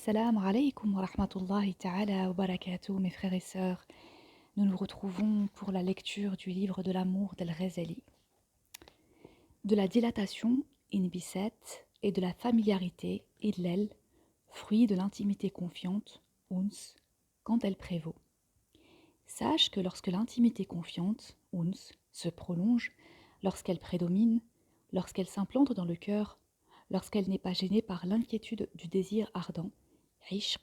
Salam alaikum wa rahmatullahi ta'ala wa barakatuh, mes frères et sœurs. Nous nous retrouvons pour la lecture du livre de l'amour d'Al-Ghazali. De la dilatation, inbisat, et de la familiarité, idlel, fruit de l'intimité confiante, uns, quand elle prévaut. Sache que lorsque l'intimité confiante, uns, se prolonge, lorsqu'elle prédomine, lorsqu'elle s'implante dans le cœur, lorsqu'elle n'est pas gênée par l'inquiétude du désir ardent, ishq,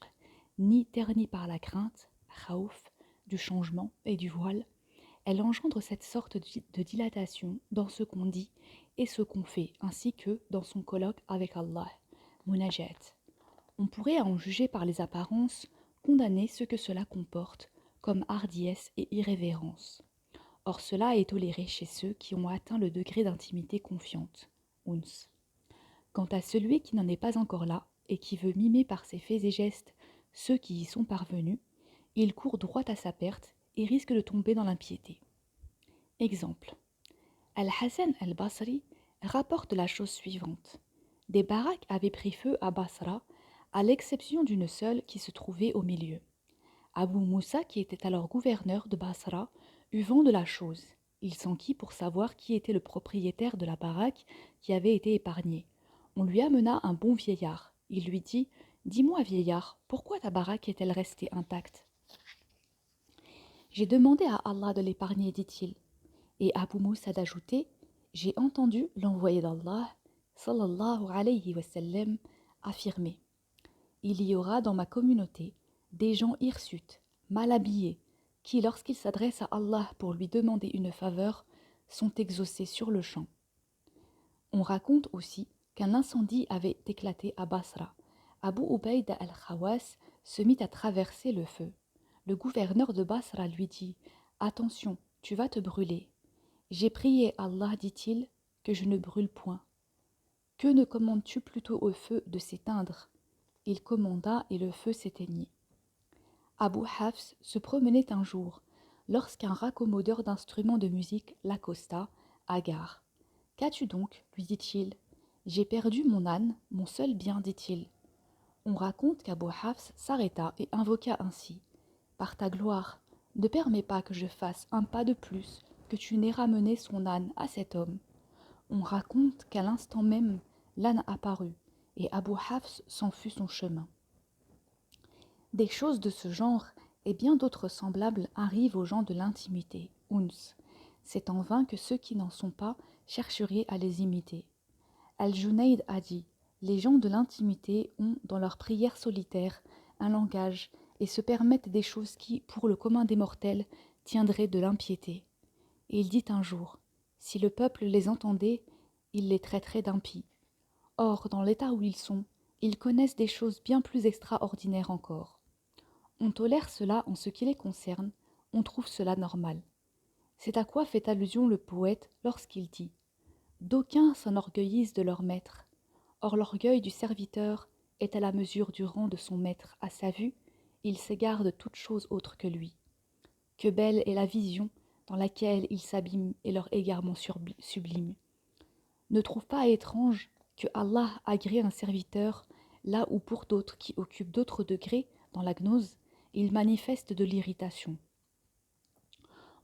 ni ternie par la crainte, khawf, du changement et du voile, elle engendre cette sorte de dilatation dans ce qu'on dit et ce qu'on fait, ainsi que dans son colloque avec Allah, munajat. On pourrait, à en juger par les apparences, condamner ce que cela comporte comme hardiesse et irrévérence. Or cela est toléré chez ceux qui ont atteint le degré d'intimité confiante, uns. Quant à celui qui n'en est pas encore là et qui veut mimer par ses faits et gestes ceux qui y sont parvenus, il court droit à sa perte et risque de tomber dans l'impiété. Exemple. Al-Hassan al-Basri rapporte la chose suivante. Des baraques avaient pris feu à Basra, à l'exception d'une seule qui se trouvait au milieu. Abu Moussa, qui était alors gouverneur de Basra, eut vent de la chose. Il s'enquit pour savoir qui était le propriétaire de la baraque qui avait été épargnée. On lui amena un bon vieillard. Il lui dit « Dis-moi, vieillard, pourquoi ta baraque est-elle restée intacte ?»« J'ai demandé à Allah de l'épargner, dit-il. » Et Abu Moussa d'ajouter « J'ai entendu l'envoyé d'Allah, sallallahu alayhi wa sallam, affirmer « Il y aura dans ma communauté des gens hirsutes, mal habillés, qui, lorsqu'ils s'adressent à Allah pour lui demander une faveur, sont exaucés sur le champ. » On raconte aussi qu'un incendie avait éclaté à Basra. Abu Ubayd al-Khawas se mit à traverser le feu. Le gouverneur de Basra lui dit « Attention, tu vas te brûler. » « J'ai prié Allah, dit-il, que je ne brûle point. Que ne commandes-tu plutôt au feu de s'éteindre ?» Il commanda et le feu s'éteignit. Abu Hafs se promenait un jour, lorsqu'un raccommodeur d'instruments de musique l'accosta, hagard. « Qu'as-tu donc ?» lui dit-il. « J'ai perdu mon âne, mon seul bien, dit-il. » On raconte qu'Abu Hafs s'arrêta et invoqua ainsi. « Par ta gloire, ne permets pas que je fasse un pas de plus, que tu n'aies ramené son âne à cet homme. » On raconte qu'à l'instant même, l'âne apparut, et Abu Hafs s'en fut son chemin. Des choses de ce genre et bien d'autres semblables arrivent aux gens de l'intimité, uns. C'est en vain que ceux qui n'en sont pas chercheraient à les imiter. Al-Junayd a dit « Les gens de l'intimité ont, dans leur prière solitaire, un langage et se permettent des choses qui, pour le commun des mortels, tiendraient de l'impiété. » Et il dit un jour « Si le peuple les entendait, il les traiterait d'impies. » Or, dans l'état où ils sont, ils connaissent des choses bien plus extraordinaires encore. On tolère cela en ce qui les concerne, on trouve cela normal. C'est à quoi fait allusion le poète lorsqu'il dit « D'aucuns s'enorgueillissent de leur maître. Or l'orgueil du serviteur est à la mesure du rang de son maître. À sa vue, il s'égare de toute chose autre que lui. Que belle est la vision dans laquelle il s'abîme et leur égarement sublime. Ne trouve pas étrange que Allah agrée un serviteur là où pour d'autres qui occupent d'autres degrés dans la gnose, il manifeste de l'irritation. »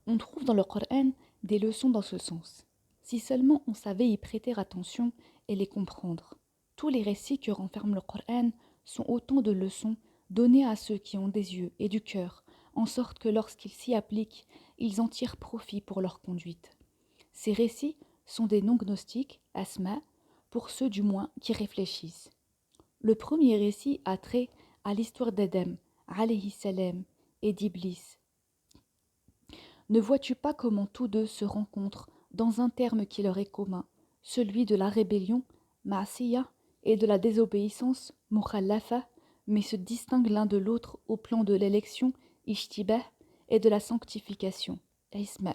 On trouve dans le Coran des leçons dans ce sens. Si seulement on savait y prêter attention et les comprendre. Tous les récits que renferme le Coran sont autant de leçons données à ceux qui ont des yeux et du cœur, en sorte que lorsqu'ils s'y appliquent, ils en tirent profit pour leur conduite. Ces récits sont des non-gnostiques, asma, pour ceux du moins qui réfléchissent. Le premier récit a trait à l'histoire d'Adam, alayhi salam, et d'Iblis. Ne vois-tu pas comment tous deux se rencontrent dans un terme qui leur est commun, celui de la rébellion, ma'asiya, et de la désobéissance, mukhallafa, mais se distinguent l'un de l'autre au plan de l'élection, ishtibah, et de la sanctification, isma.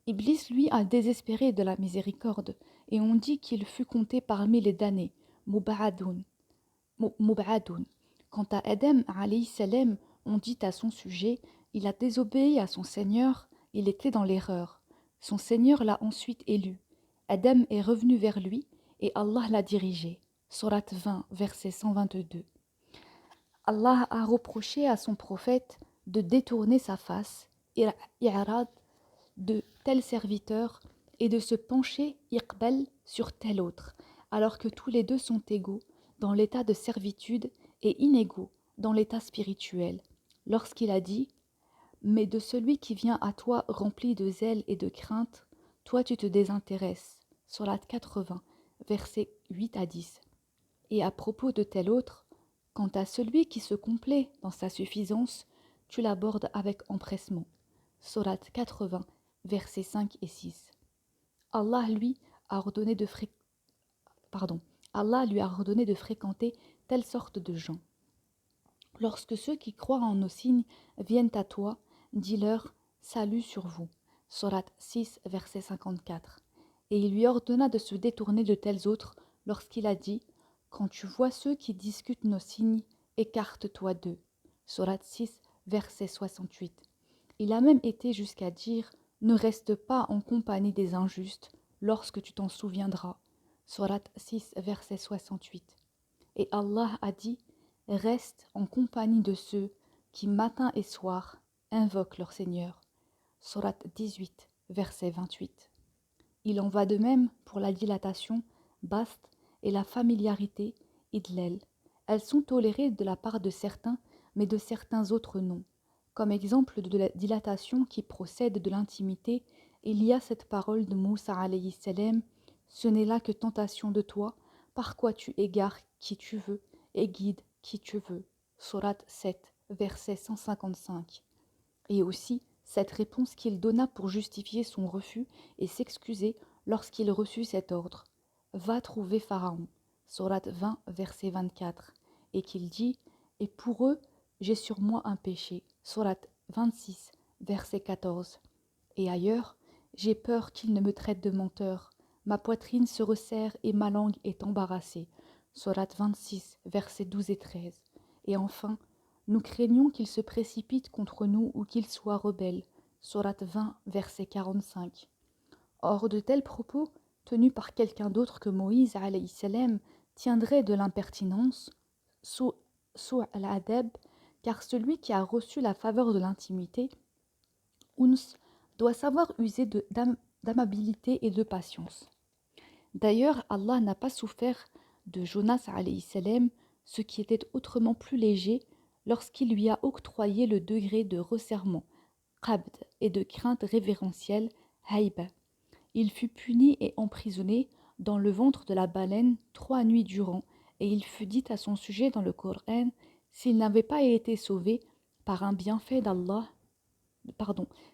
Iblis, lui, a désespéré de la miséricorde, et on dit qu'il fut compté parmi les damnés, mub'adoun. Quant à Adam, alayhi salam, on dit à son sujet, il a désobéi à son Seigneur, il était dans l'erreur. Son Seigneur l'a ensuite élu. Adam est revenu vers lui, et Allah l'a dirigé. Sourate 20, verset 122. Allah a reproché à son prophète de détourner sa face, i'rad, de tel serviteur et de se pencher iqbal sur tel autre, alors que tous les deux sont égaux dans l'état de servitude et inégaux dans l'état spirituel, lorsqu'il a dit « Mais de celui qui vient à toi rempli de zèle et de crainte, toi tu te désintéresses. » Sourate 80, versets 8 à 10. Et à propos de tel autre, quant à celui qui se complaît dans sa suffisance, tu l'abordes avec empressement. Sourate 80, versets 5 et 6. Allah lui a ordonné de Allah lui a ordonné de fréquenter telle sorte de gens. Lorsque ceux qui croient en nos signes viennent à toi, dis-leur salut sur vous. Sourate 6, verset 54. Et il lui ordonna de se détourner de tels autres lorsqu'il a dit quand tu vois ceux qui discutent nos signes, écarte-toi d'eux. Sourate 6, verset 68. Il a même été jusqu'à dire ne reste pas en compagnie des injustes lorsque tu t'en souviendras. Sourate 6, verset 68. Et Allah a dit reste en compagnie de ceux qui matin et soir invoquent leur Seigneur. Sourate 18, verset 28. Il en va de même pour la dilatation, bast, et la familiarité, idlel. Elles sont tolérées de la part de certains, mais de certains autres non. Comme exemple de la dilatation qui procède de l'intimité, il y a cette parole de Moussa alayhi salam, ce n'est là que tentation de toi, par quoi tu égares qui tu veux et guides qui tu veux. Sourate 7, verset 155. Et aussi cette réponse qu'il donna pour justifier son refus et s'excuser lorsqu'il reçut cet ordre. Va trouver Pharaon. Sourate 20, verset 24. Et qu'il dit et pour eux, j'ai sur moi un péché. Sourate 26, verset 14. Et ailleurs, j'ai peur qu'ils ne me traitent de menteur. Ma poitrine se resserre et ma langue est embarrassée. Sourate 26, versets 12 et 13. Et enfin, nous craignons qu'ils se précipitent contre nous ou qu'ils soient rebelles. Sourate 20, verset 45. Or, de tels propos, tenus par quelqu'un d'autre que Moïse, alayhi salam, tiendraient de l'impertinence, sous al-adab, car celui qui a reçu la faveur de l'intimité, uns, doit savoir user d'amabilité et de patience. D'ailleurs, Allah n'a pas souffert de Jonas alayhi salam, ce qui était autrement plus léger lorsqu'il lui a octroyé le degré de resserrement, qabd, et de crainte révérentielle, haïba. Il fut puni et emprisonné dans le ventre de la baleine 3 nuits durant, et il fut dit à son sujet dans le Coran, s'il n'avait pas été sauvé par un bienfait d'Allah,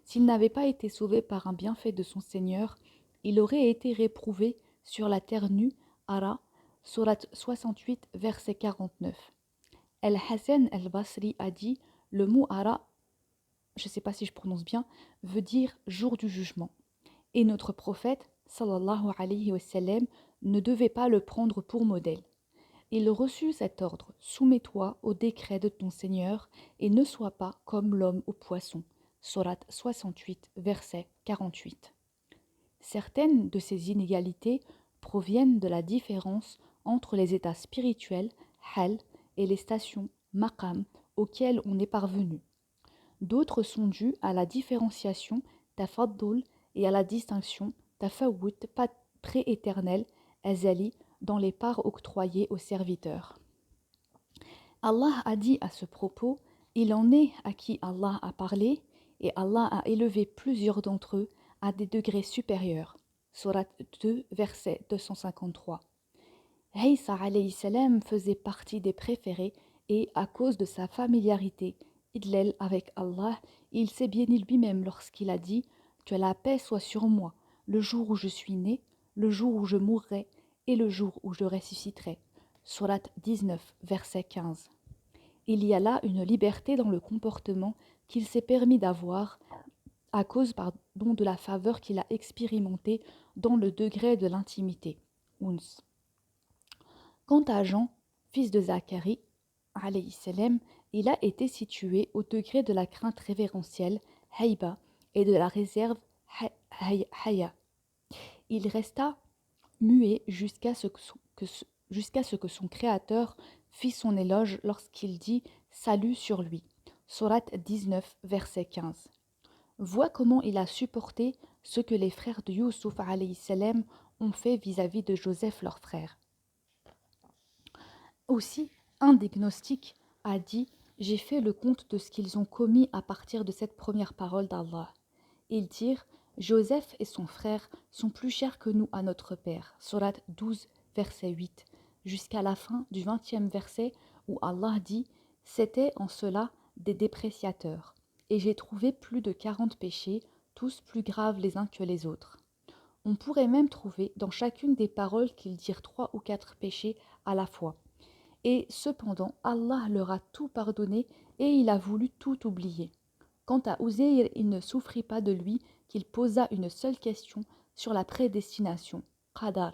s'il n'avait pas été sauvé par un bienfait de son Seigneur, il aurait été réprouvé sur la terre nue, Ara, sourate 68, verset 49. Al-Hassan al-Basri a dit, le mot Ara, je ne sais pas si je prononce bien, veut dire jour du jugement. Et notre prophète, sallallahu alayhi wa sallam, ne devait pas le prendre pour modèle. Il reçut cet ordre, soumets-toi au décret de ton Seigneur et ne sois pas comme l'homme au poisson. Sourate 68, verset 48. Certaines de ces inégalités proviennent de la différence entre les états spirituels, hal, et les stations, maqam, auxquelles on est parvenu. D'autres sont dues à la différenciation, tafaddul, et à la distinction, tafawut, prééternel, azali, dans les parts octroyées aux serviteurs. Allah a dit à ce propos, il en est à qui Allah a parlé, et Allah a élevé plusieurs d'entre eux à des degrés supérieurs. Sourate 2, verset 253. Isa alayhi salam faisait partie des préférés et, à cause de sa familiarité, idlel avec Allah, il s'est béni lui-même lorsqu'il a dit « Que la paix soit sur moi, le jour où je suis né, le jour où je mourrai et le jour où je ressusciterai. » Sourate 19, verset 15. Il y a là une liberté dans le comportement qu'il s'est permis d'avoir à cause de la faveur qu'il a expérimentée dans le degré de l'intimité. Uns. Quant à Jean, fils de Zacharie, alayhi salam, il a été situé au degré de la crainte révérentielle, haïba, et de la réserve, haya. Il resta muet jusqu'à ce jusqu'à ce que son Créateur fit son éloge lorsqu'il dit « Salut sur lui ». Sourate 19, verset 15. Vois comment il a supporté ce que les frères de Youssouf alayhi salam ont fait vis-à-vis de Joseph leur frère. Aussi, un des gnostiques a dit « J'ai fait le compte de ce qu'ils ont commis à partir de cette première parole d'Allah. » Ils dirent « Joseph et son frère sont plus chers que nous à notre père. » Sourate 12, verset 8, jusqu'à la fin du 20e verset où Allah dit « C'étaient en cela des dépréciateurs. Et j'ai trouvé plus de 40 péchés, tous plus graves les uns que les autres. » On pourrait même trouver dans chacune des paroles qu'ils dirent 3 ou 4 péchés à la fois. Et cependant, Allah leur a tout pardonné et il a voulu tout oublier. Quant à Uzayr, il ne souffrit pas de lui qu'il posa une seule question sur la prédestination, Qadar.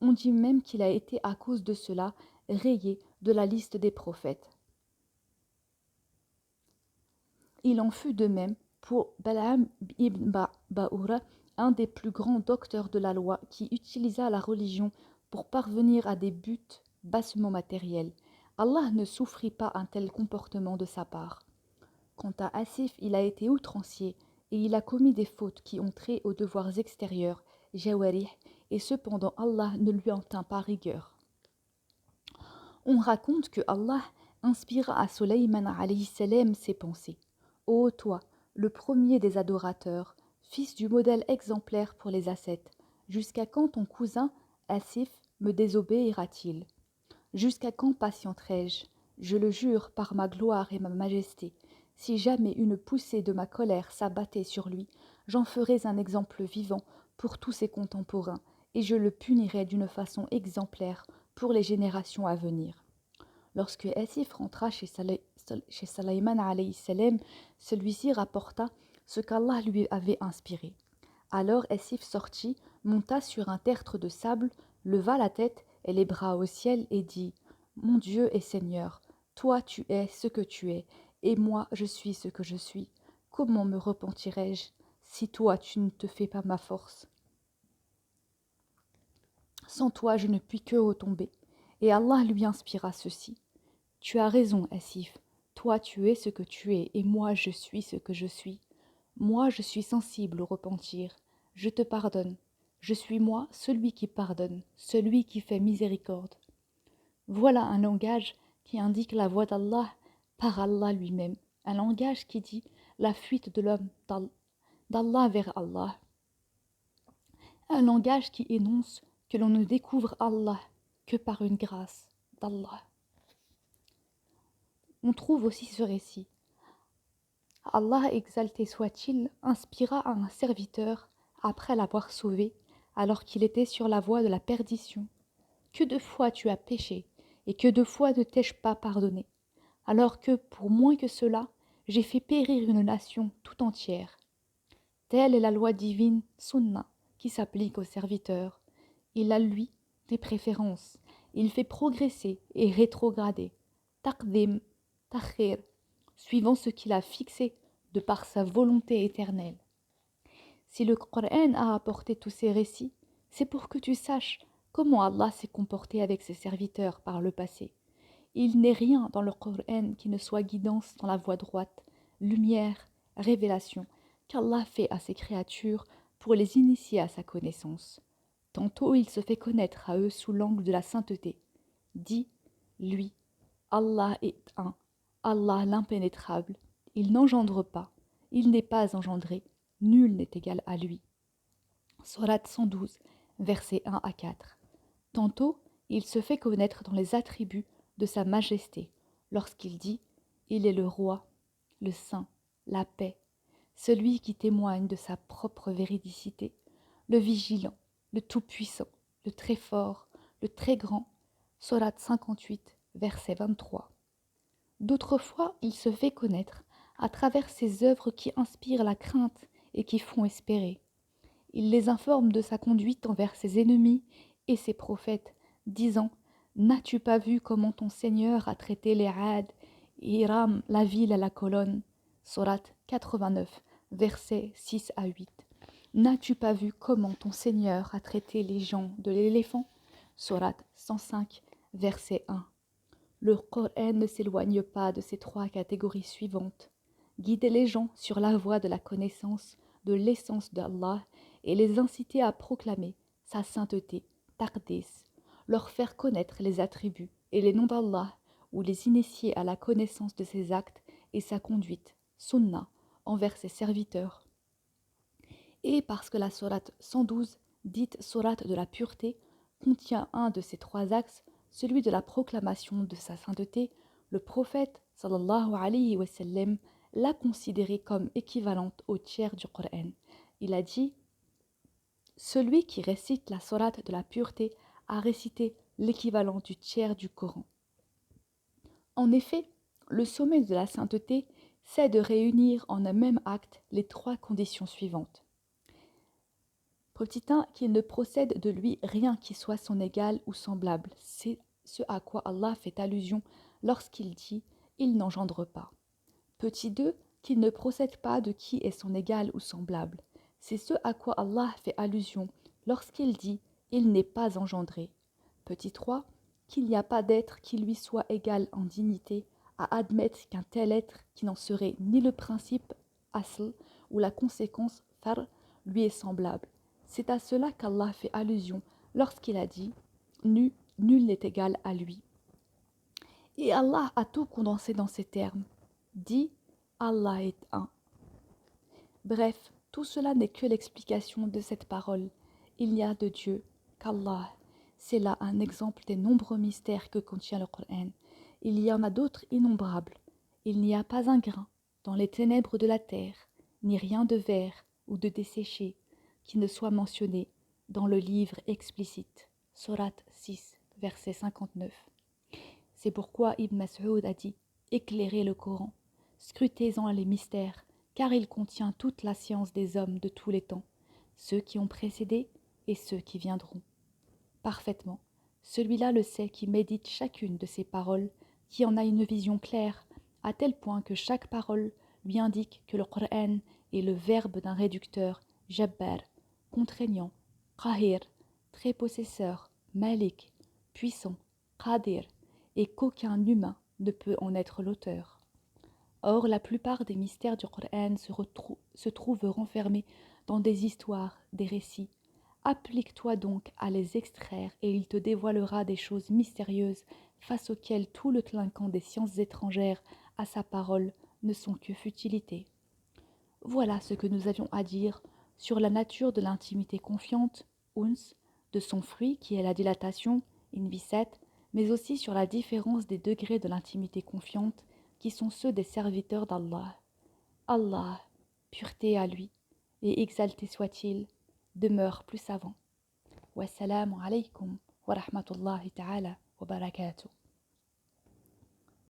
On dit même qu'il a été à cause de cela rayé de la liste des prophètes. Il en fut de même pour Balaam ibn Ba'ura, un des plus grands docteurs de la loi qui utilisa la religion pour parvenir à des buts bassement matériels. Allah ne souffrit pas un tel comportement de sa part. Quant à Asif, il a été outrancier et il a commis des fautes qui ont trait aux devoirs extérieurs, jawarih, et cependant Allah ne lui en tint pas rigueur. On raconte que Allah inspira à Sulayman alayhi salam ces pensées. Ô toi, le premier des adorateurs, fils du modèle exemplaire pour les ascètes, jusqu'à quand ton cousin, Asif, me désobéira-t-il? Jusqu'à quand patienterai-je? Je le jure par ma gloire et ma majesté, si jamais une poussée de ma colère s'abattait sur lui, j'en ferais un exemple vivant pour tous ses contemporains, et je le punirais d'une façon exemplaire pour les générations à venir. Lorsque Asif rentra chez Sulayman alayhi salam, celui-ci rapporta ce qu'Allah lui avait inspiré. Alors Asif sortit, monta sur un tertre de sable, leva la tête et les bras au ciel et dit « Mon Dieu et Seigneur, toi tu es ce que tu es, et moi je suis ce que je suis. Comment me repentirai-je si toi tu ne te fais pas ma force? Sans toi je ne puis que retomber. » Et Allah lui inspira ceci. « Tu as raison, Asif, toi tu es ce que tu es, et moi je suis ce que je suis. Moi je suis sensible au repentir, je te pardonne. Je suis moi, celui qui pardonne, celui qui fait miséricorde. » Voilà un langage qui indique la voix d'Allah par Allah lui-même, un langage qui dit la fuite de l'homme d'Allah vers Allah, un langage qui énonce que l'on ne découvre Allah que par une grâce d'Allah. On trouve aussi ce récit. Allah, exalté soit-il, inspira à un serviteur, après l'avoir sauvé, alors qu'il était sur la voie de la perdition. Que de fois tu as péché, et que de fois ne t'ai-je pas pardonné, alors que, pour moins que cela, j'ai fait périr une nation tout entière. Telle est la loi divine, Sunna, qui s'applique aux serviteurs. Il a, lui, des préférences. Il fait progresser et rétrograder. Taqdim, takhir, suivant ce qu'il a fixé de par sa volonté éternelle. Si le Coran a apporté tous ces récits, c'est pour que tu saches comment Allah s'est comporté avec ses serviteurs par le passé. Il n'est rien dans le Coran qui ne soit guidance dans la voie droite, lumière, révélation, qu'Allah fait à ses créatures pour les initier à sa connaissance. Tantôt il se fait connaître à eux sous l'angle de la sainteté. Dit, lui, Allah est un, Allah l'impénétrable, il n'engendre pas, il n'est pas engendré, nul n'est égal à lui. Sourate 112, versets 1 à 4. Tantôt, il se fait connaître dans les attributs de sa majesté, lorsqu'il dit « Il est le roi, le saint, la paix, celui qui témoigne de sa propre véridicité, le vigilant, le tout-puissant, le très fort, le très grand. » Sourate 58, verset 23. D'autres fois, il se fait connaître à travers ses œuvres qui inspirent la crainte et qui font espérer. Il les informe de sa conduite envers ses ennemis et ses prophètes, disant « N'as-tu pas vu comment ton Seigneur a traité les Had, Hiram, la ville à la colonne ?» Sourate 89, versets 6 à 8. « N'as-tu pas vu comment ton Seigneur a traité les gens de l'éléphant, Sourate 105, verset 1. Le Coran ne s'éloigne pas de ces trois catégories suivantes: guider les gens sur la voie de la connaissance de l'essence d'Allah et les inciter à proclamer sa sainteté, taqdis, leur faire connaître les attributs et les noms d'Allah ou les initier à la connaissance de ses actes et sa conduite, sunnah, envers ses serviteurs. Et parce que la sourate 112, dite sourate de la pureté, contient un de ces trois axes, celui de la proclamation de sa sainteté, le prophète sallallahu alayhi wa sallam l'a considérée comme équivalente au tiers du Coran. Il a dit: celui qui récite la sourate de la pureté a récité l'équivalent du tiers du Coran. En effet, le sommet de la sainteté, c'est de réunir en un même acte les trois conditions suivantes. Petit 1, qu'il ne procède de lui rien qui soit son égal ou semblable. C'est ce à quoi Allah fait allusion lorsqu'il dit « il n'engendre pas ». Petit 2, qu'il ne procède pas de qui est son égal ou semblable. C'est ce à quoi Allah fait allusion lorsqu'il dit « il n'est pas engendré ». Petit 3, qu'il n'y a pas d'être qui lui soit égal en dignité à admettre qu'un tel être qui n'en serait ni le principe asl ou la conséquence far lui est semblable. C'est à cela qu'Allah fait allusion lorsqu'il a dit « nul n'est égal à lui ». Et Allah a tout condensé dans ces termes. Dit « Allah est un ». Bref, tout cela n'est que l'explication de cette parole. Il n'y a de Dieu qu'Allah. C'est là un exemple des nombreux mystères que contient le Coran. Il y en a d'autres innombrables. Il n'y a pas un grain dans les ténèbres de la terre, ni rien de vert ou de desséché qui ne soit mentionné dans le livre explicite. Sourate 6, verset 59. C'est pourquoi Ibn Mas'ud a dit « Éclairez le Coran, scrutez-en les mystères, car il contient toute la science des hommes de tous les temps, ceux qui ont précédé et ceux qui viendront. » Parfaitement, celui-là le sait qui médite chacune de ces paroles, qui en a une vision claire, à tel point que chaque parole lui indique que le Coran est le verbe d'un réducteur, Jabbar, contraignant, Qahir, très possesseur, Malik, puissant, Qadir, et qu'aucun humain ne peut en être l'auteur. Or, la plupart des mystères du Coran se trouvent renfermés dans des histoires, des récits. Applique-toi donc à les extraire et il te dévoilera des choses mystérieuses face auxquelles tout le clinquant des sciences étrangères à sa parole ne sont que futilité. Voilà ce que nous avions à dire sur la nature de l'intimité confiante, uns, de son fruit qui est la dilatation, inviset, mais aussi sur la différence des degrés de l'intimité confiante qui sont ceux des serviteurs d'Allah. Allah, pureté à lui, et exalté soit-il, demeure plus savant. Wassalamu alaykum wa rahmatullahi ta'ala wa barakatuh.